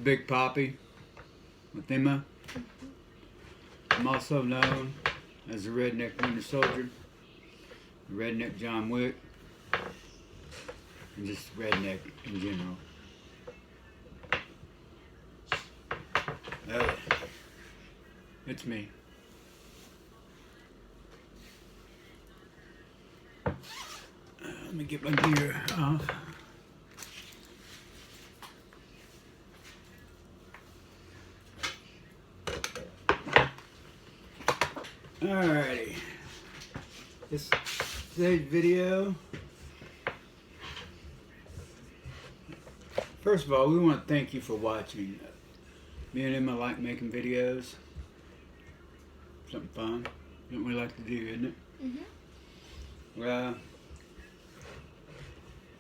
Big Poppy with Emma. I'm also known as the Redneck Winter Soldier, the Redneck John Wick, and just redneck in general. It's me. Let me get my gear off. Alrighty. Today's video. First of all, we want to thank you for watching. Me and Emma like making videos. Something fun. Something we like to do, isn't it? Well,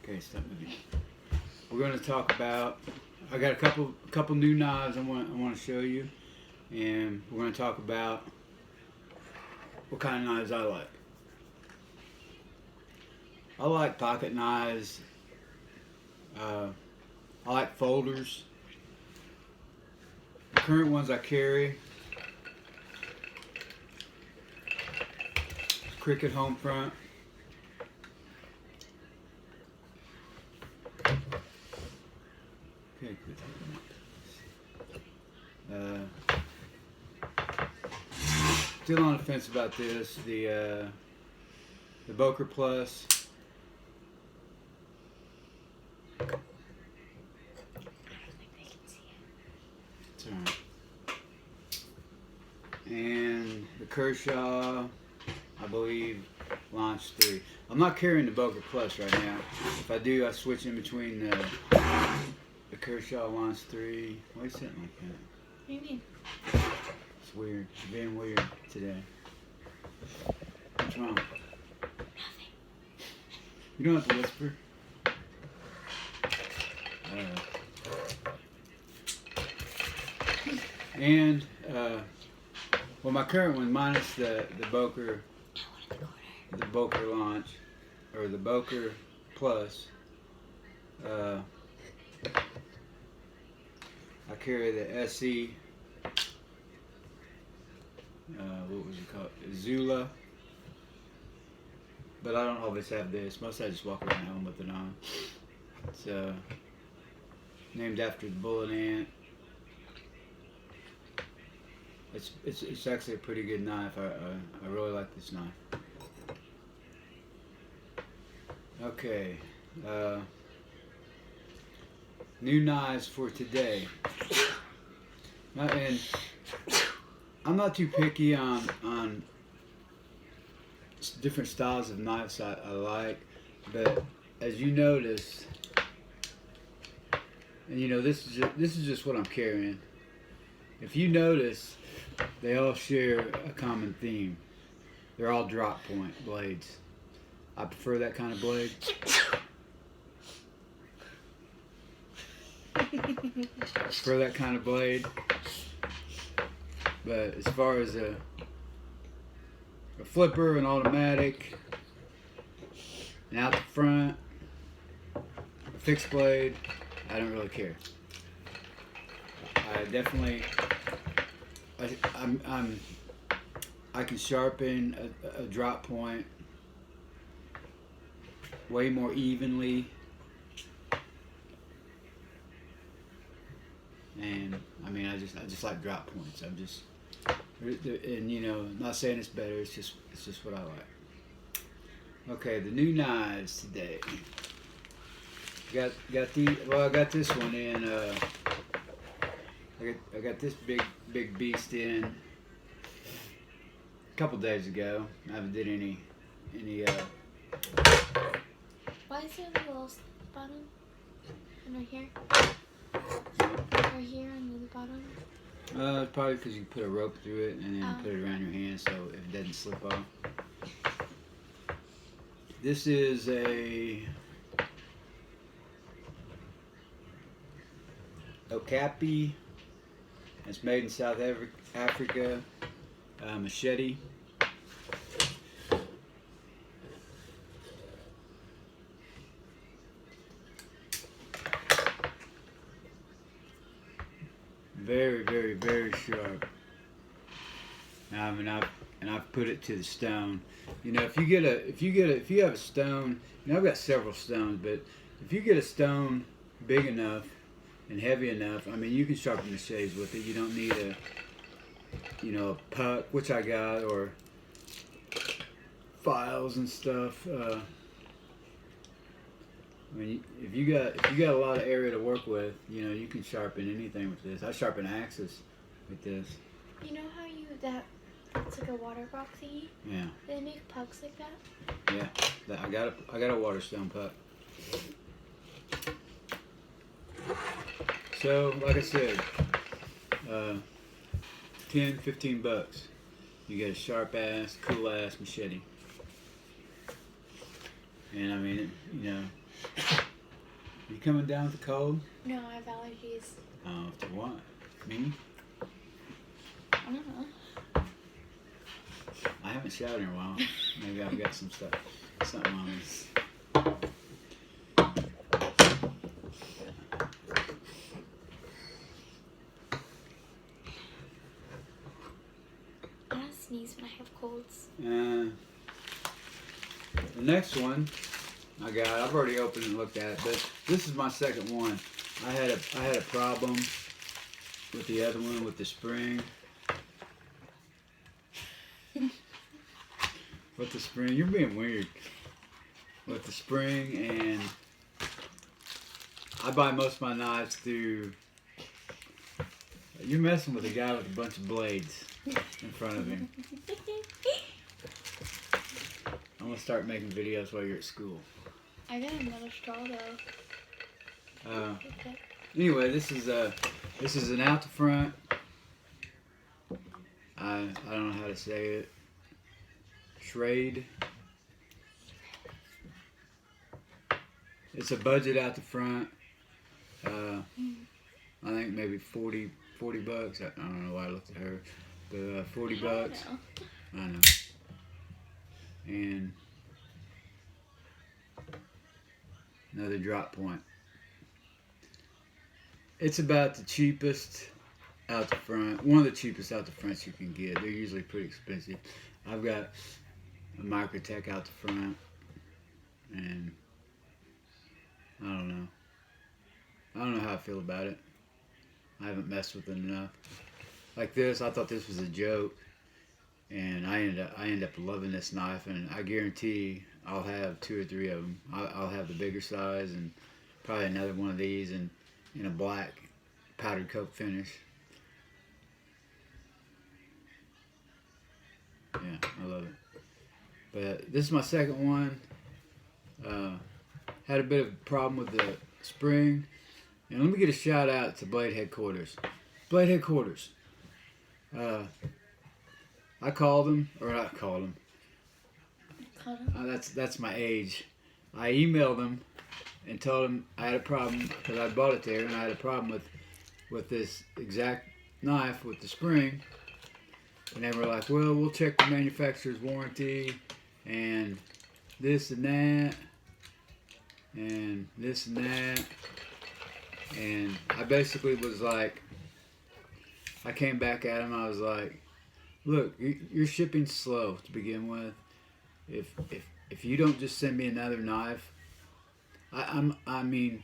okay, stop moving. We're going to talk about. I got a couple new knives I want to show you, and we're going to talk about what kind of knives I like. I like pocket knives. I like folders. The current ones I carry: Cricut home front. Okay, still on the fence about this. The Boker Plus. It's alright. And the Kershaw, I believe, Launch 3. I'm not carrying the Boker Plus right now. If I do, I switch in between the Kershaw Launch 3. Why are you sitting like that? What do you mean? It's weird. It's being weird today. What's wrong? Nothing. You don't have to whisper. And well, my current one, minus the Boker Launch, or the Boker Plus. I carry the SE. What was it called? Zula. But I don't always have this. Most I just walk around home with it on. It's named after the bullet ant. It's actually a pretty good knife. I really like this knife. Okay. New knives for today. And I'm not too picky on different styles of knives I like, but as you notice, and you know, this is just what I'm carrying. If you notice, they all share a common theme. They're all drop point blades. I prefer that kind of blade. But as far as a flipper, an automatic, and out the front, a fixed blade, I don't really care. I definitely, I can sharpen a drop point way more evenly, and I mean, I just like drop points. And you know, I'm not saying it's better. It's just what I like. Okay, the new knives today. Got I got this one in. I got this big beast in a couple days ago. I haven't did any. Why is there a little bottom? And right here? Right here on the bottom? Probably because you put a rope through it and then put it around your hand so it doesn't slip off. This is a Okapi. It's made in South Africa. Machete. very, very, very sharp. And I've put it to the stone. You know, if you have a stone, you know, I've got several stones, but if you get a stone big enough and heavy enough, I mean, you can sharpen machetes with it. You don't need a puck, which I got, or files and stuff. I mean, if you got a lot of area to work with, you know, you can sharpen anything with this. I sharpen axes with this. You know how it's like a water box thingy? Yeah. Do they make pucks like that? Yeah. I got a water stone puck. So, like I said, $10-15. You get a sharp ass, cool ass machete. And I mean, you know, you coming down with the cold? No, I have allergies. Oh, to what? Me? I don't know. I haven't showered in a while. Maybe I've got something on me. I don't sneeze when I have colds. The next one I've already opened and looked at it, but this is my second one. I had a problem with the other one with the spring. With the spring, you're being weird. With the spring, and I buy most of my knives through. You're messing with a guy with a bunch of blades in front of him. I'm gonna start making videos while you're at school. I got another straw though. Anyway, this is an out the front. I don't know how to say it. Trade. It's a budget out the front. I think maybe 40 bucks. I don't know why I looked at her, but 40 bucks. I know. And another drop point. It's about the cheapest out the front. One of the cheapest out the fronts you can get. They're usually pretty expensive. I've got a Microtech out the front, and I don't know how I feel about it. I haven't messed with it enough. Like this, I thought this was a joke, and I end up loving this knife, and I guarantee I'll have 2 or 3 of them. I'll have the bigger size, and probably another one of these, and in a black powdered coat finish. Yeah, I love it. But this is my second one. Had a bit of a problem with the spring. And let me get a shout out to Blade Headquarters. Blade Headquarters. I called them, or not called them. That's my age. I emailed them and told them I had a problem because I bought it there, and I had a problem with this exact knife with the spring. And they were like, well, we'll check the manufacturer's warranty, and this and that, and this and that. And I basically was like, I came back at him, I was like, look, your shipping's slow to begin with. If you don't just send me another knife, I mean,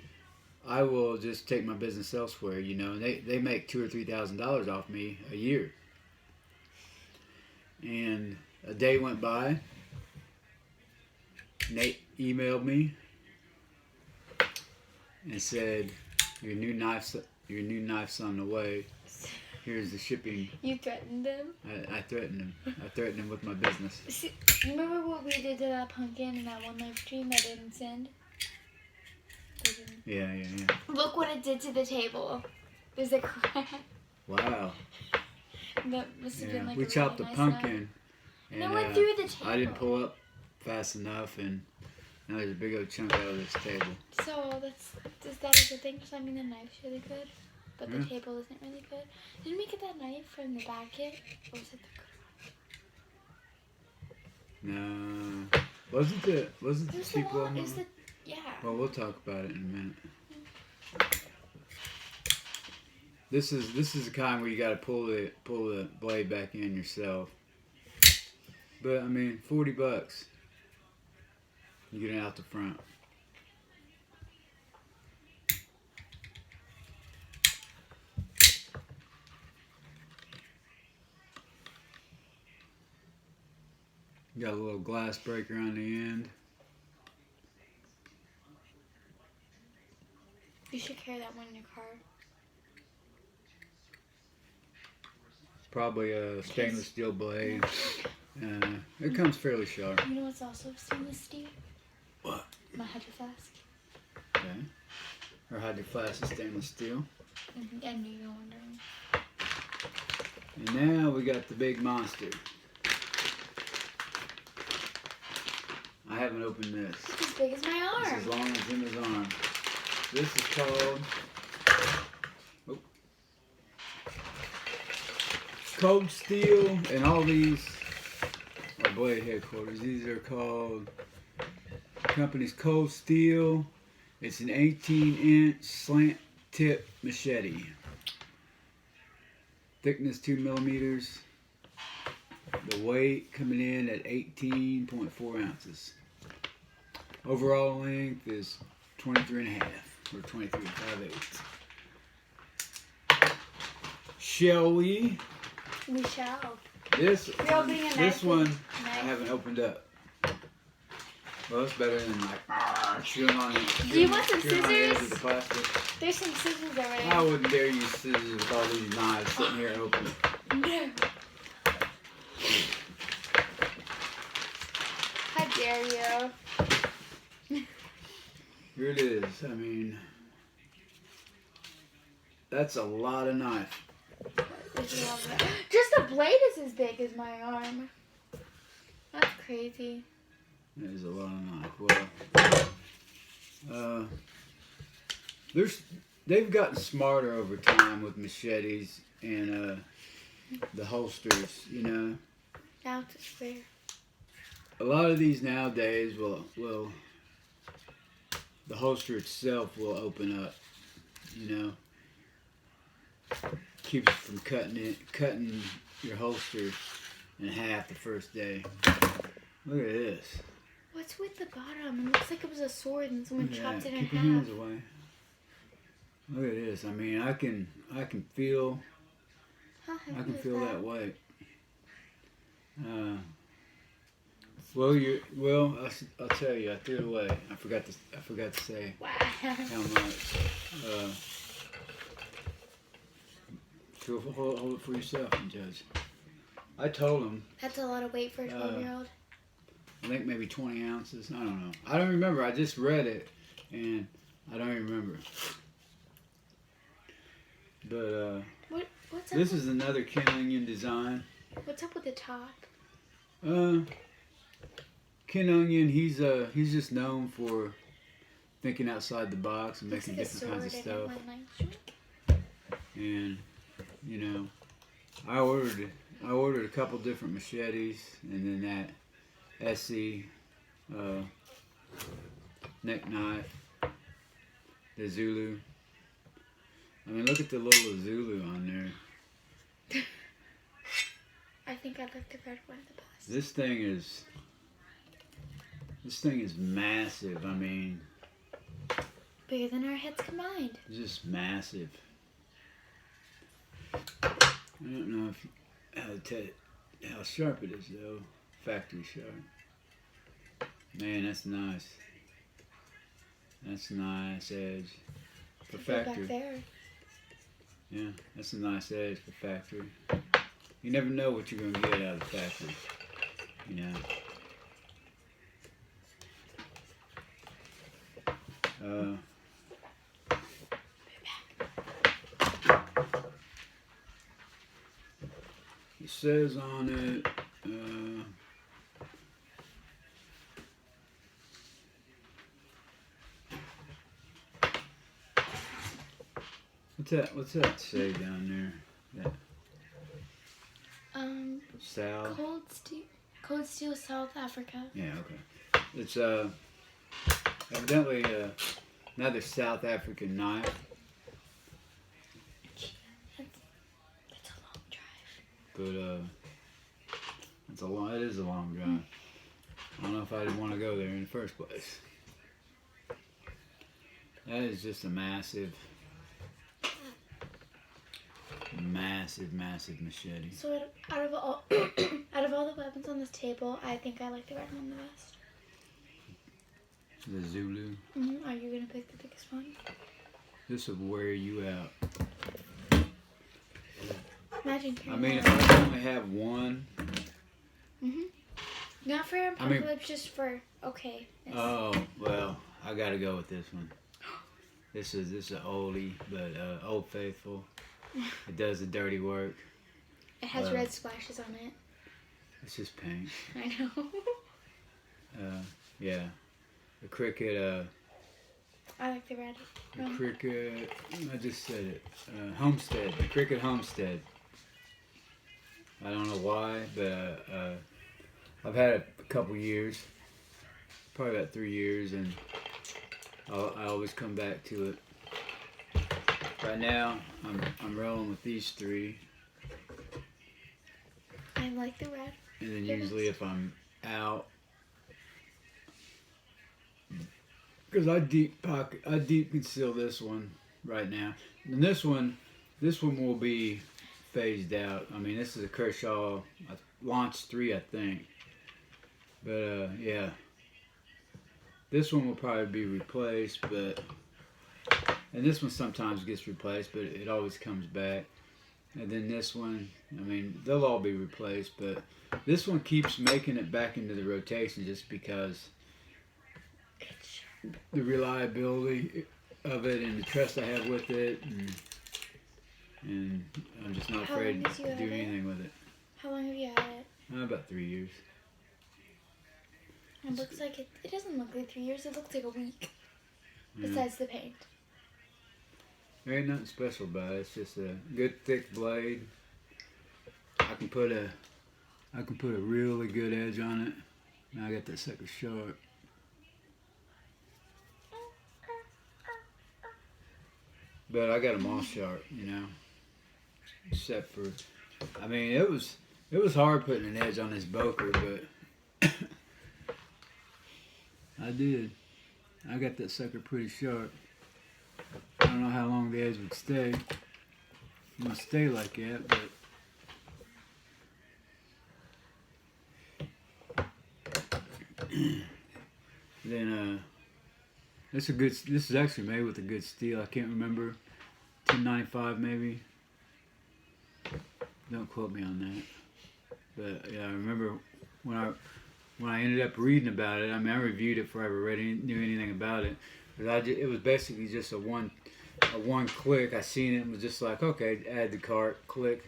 I will just take my business elsewhere, you know. They make $2,000 or $3,000 off me a year. And a day went by. Nate emailed me and said, your new knife's on the way. Here's the shipping. You threatened them? I threatened him. I threatened him with my business. See, you remember what we did to that pumpkin in that one live stream that didn't send? Yeah. Look what it did to the table. There's a crack. Wow. That must have been like we a chopped really the nice pumpkin. And it went through the table. I didn't pull up fast enough, and now there's a big old chunk out of this table. So is that a good thing? Because I mean the knife's really good, but the table isn't really good. Didn't we get that knife from the back kit, or was it the good one? No, was it the cheap one? Yeah. Well, we'll talk about it in a minute. This is the kind where you got to pull the blade back in yourself. But I mean, $40. You get it out the front. You got a little glass breaker on the end. You should carry that one in your car. Probably a stainless steel blade. It comes fairly sharp. You know what's also stainless steel? What? My hydro flask. Okay. Her hydro flask is stainless steel. I knew you were wondering. And now we got the big monster. I haven't opened this. It's as big as my arm. It's as long as Emma's arm. This is called Cold Steel, and all these are blade headquarters. These are called company's Cold Steel. It's an 18-inch slant tip machete. Thickness 2 millimeters. The weight coming in at 18.4 ounces. Overall length is 23.5 or 23.5. Shall we? We shall. This one I knife. haven't opened up. Well, it's better than like chewing on it. Do you want some chewing on the edge scissors? of the plastic. There's some scissors over there. I wouldn't dare use scissors with all these knives sitting here open. No. How dare you? Here it is. I mean, that's a lot of knife. Just the blade is as big as my arm. That's crazy. That is a lot of knife. Well, they've gotten smarter over time with machetes and the holsters. You know, Now it's fair. a lot of these nowadays will the holster itself will open up. You know, keeps you from cutting your holster in half the first day. Look at this. What's with the bottom? It looks like it was a sword and someone chopped it in Keep your half. hands away. Look at this. I mean, I can feel How heavy is that weight. I'll tell you. I threw it away. I forgot to say Wow. how much. Hold it for yourself and judge. I told him. That's a lot of weight for a 12-year-old. I think maybe 20 ounces. I don't know. I don't remember. I just read it, and I don't even remember. But What's up? this is another Ken design. What's up with the top? Ken Onion, he's just known for thinking outside the box and Looks making like a different kinds of sword stuff. and it went And you know, I ordered a couple different machetes, and then that Essie neck knife, the Zulu. I mean, look at the little Zulu on there. I think I like the red one the best. This thing is massive. I mean, Bigger than our heads combined. it's just massive. I don't know how sharp it is though. Factory sharp. Man, that's nice. That's a nice edge for factory. Back there. Yeah, that's a nice edge for factory. You never know what you're gonna get out of the factory. You know. It says on it, what's that say down there? That South? Cold Steel, South Africa. Yeah, okay. It's evidently another South African knife. but it is a long drive. I don't know if I didn't want to go there in the first place. That is just a massive machete. So out of all out of all the weapons on this table, I think I like the red one the best. The Zulu. Are you gonna pick the biggest one? This will wear you out. Imagine. I mean, if I only have one. Not for apocalypse, just for okay. Oh well, I gotta go with this one. This is an oldie, but Old Faithful. It does the dirty work. It has red splashes on it. It's just paint. I know. Yeah. The Cricket. I like the red. The Cricket. I just said it. Homestead. The Cricket Homestead. I don't know why, but I've had it a couple years. Probably about 3 years, and I always come back to it. Right now, I'm rolling with these 3. I like the red. And then usually if I'm out, because I deep conceal this one right now. And this one will be phased out. I mean, this is a Kershaw Launch 3, I think. But yeah, this one will probably be replaced, and this one sometimes gets replaced, but it always comes back. And then this one, I mean, they'll all be replaced, but this one keeps making it back into the rotation just because the reliability of it and the trust I have with it, and I'm just not afraid to do anything with it. How long have you had it? About 3 years. It looks like it doesn't look like 3 years, it looks like a week. Besides the paint. There ain't nothing special about it. It's just a good thick blade. I can put a really good edge on it. Now I got that sucker sharp. But I got them all sharp, you know. Except for, I mean, it was hard putting an edge on this Boker, but I did. I got that sucker pretty sharp. I don't know how long the edge would stay. It won't stay like that, but then this is actually made with a good steel. I can't remember, 1095 maybe. Don't quote me on that. But yeah, I remember when I ended up reading about it. I mean, I reviewed it before I ever knew anything about it. But it was basically just a one click. I seen it and was just like, okay, add to cart, click.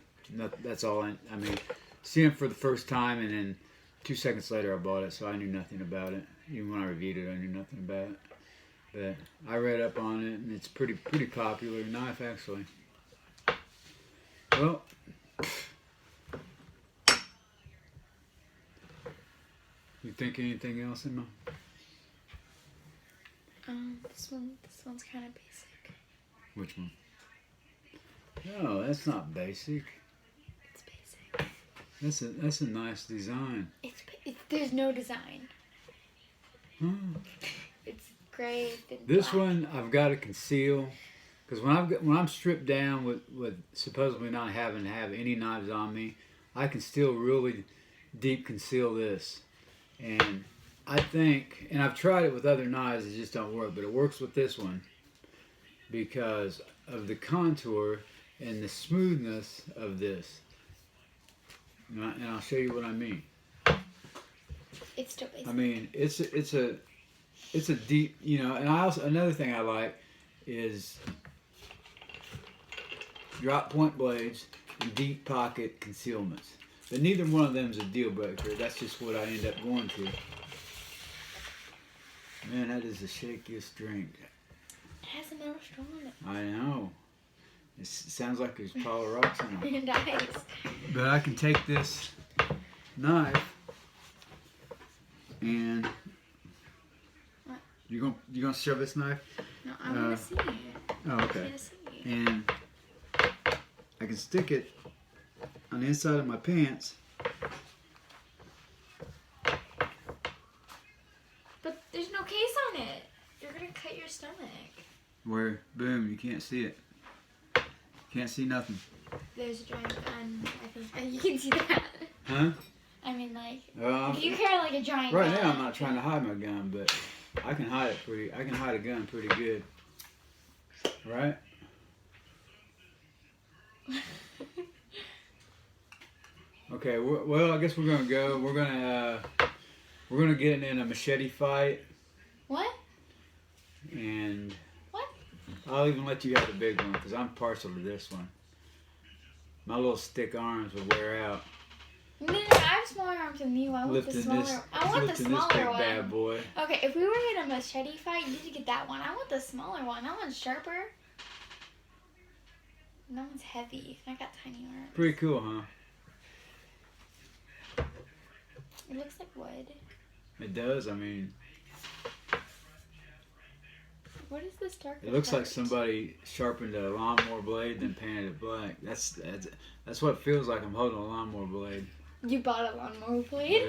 That's all. I mean, seeing it for the first time, and then 2 seconds later I bought it, so I knew nothing about it. Even when I reviewed it, I knew nothing about it. But I read up on it, and it's pretty popular knife actually. Well, you think anything else, Emma? This one's kind of basic. Which one? No, that's not basic. It's basic. That's a nice design. There's no design. Hmm. It's gray. This one I've got to conceal, because when I'm stripped down with supposedly not having to have any knives on me, I can still really deep conceal this. And I think, and I've tried it with other knives, it just don't work, but it works with this one because of the contour and the smoothness of this. And I'll show you what I mean. It's still basic. I mean, it's a deep, you know, and another thing I like is drop point blades and deep pocket concealments. But neither one of them is a deal breaker. That's just what I end up going to. Man, that is the shakiest drink. It has another straw on it. I know. It sounds like there's pile of rocks in it. And ice. But I can take this knife and what? You gonna shove this knife? No, I want to see it. Oh, okay. I see it. And I can stick it on the inside of my pants. But there's no case on it. You're gonna cut your stomach. Where, boom, you can't see it. Can't see nothing. There's a giant gun, I think. You can see that. Huh? I mean, like, if you carry like a giant right gun. now I'm not trying to hide my gun, but I can hide a gun pretty good. Right? Okay, well, I guess we're gonna go. We're gonna get in a machete fight. What? And what? I'll even let you have the big one because I'm partial to this one. My little stick arms would wear out. No, I have smaller arms than you. I want the smaller. I want the smaller this big one. Bad boy. Okay, if we were in a machete fight, you need to get that one. I want the smaller one. That one's sharper. And that one's heavy. I got tiny arms. Pretty cool, huh? It looks like wood. It does. I mean, what is this dark? it looks like somebody sharpened a lawnmower blade then painted it black. That's what it feels like. I'm holding a lawnmower blade. You bought a lawnmower blade?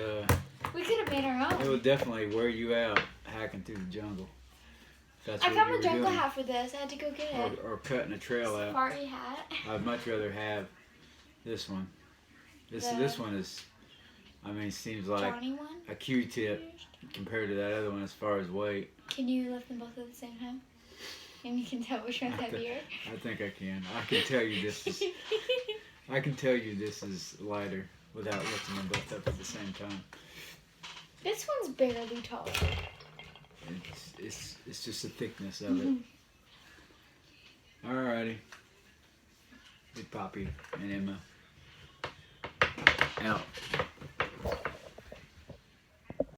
We could have made our own. It would definitely wear you out hacking through the jungle. I got my jungle hat for this. I had to go get it. Or cutting a trail out. Safari hat. I'd much rather have this one. This one is, I mean, seems like a Q-tip compared to that other one as far as weight. Can you lift them both at the same time? And you can tell which one's heavier. I think I can. I can tell you this is. I can tell you this is lighter without lifting them both up at the same time. This one's barely tall. It's just the thickness of it. Alrighty. Big Poppy and Emma out.